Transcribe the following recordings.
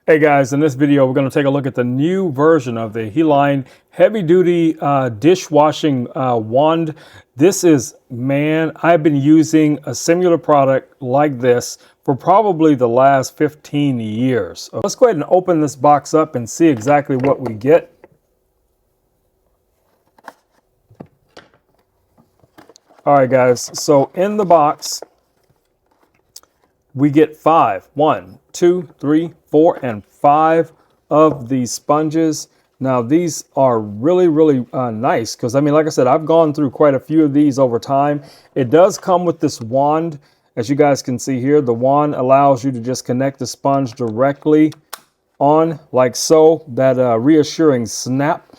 Hey guys, in this video we're going to take a look at the new version of the HELIME heavy duty dishwashing wand. This is, man, I've been using a similar product like this for probably the last 15 years. Let's go ahead and open this box up and see exactly what we get. All right guys, so in the box we get 5, 1, 2, 3, 4, and 5 of these sponges. Now these are really nice because I mean, like I said, I've gone through quite a few of these over time. It does come with this wand. As you guys can see here, the wand allows you to just connect the sponge directly on like so, that reassuring snap.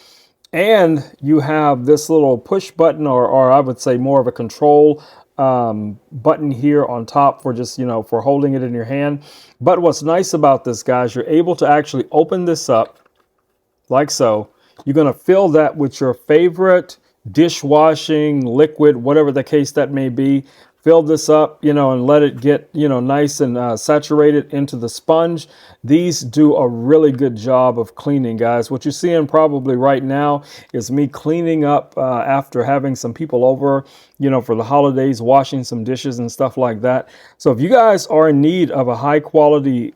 And you have this little push button, or I would say more of a control button here on top for just, for holding it in your hand. But what's nice about this, guys, you're able to actually open this up like so. You're going to fill that with your favorite dishwashing liquid, whatever the case that may be. Fill this up, and let it get, nice and saturated into the sponge. These do a really good job of cleaning, guys. What you're seeing probably right now is me cleaning up after having some people over, for the holidays, washing some dishes and stuff like that. So if you guys are in need of a high quality,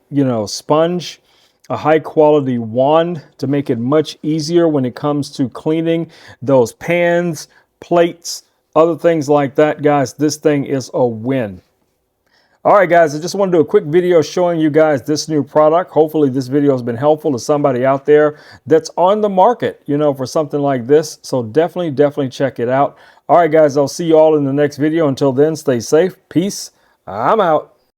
sponge, a high quality wand to make it much easier when it comes to cleaning those pans, plates, other things like that, guys, this thing is a win. All right, guys, I just want to do a quick video showing you guys this new product. Hopefully this video has been helpful to somebody out there that's on the market, for something like this. So definitely check it out. All right, guys, I'll see you all in the next video. Until then, stay safe. Peace. I'm out.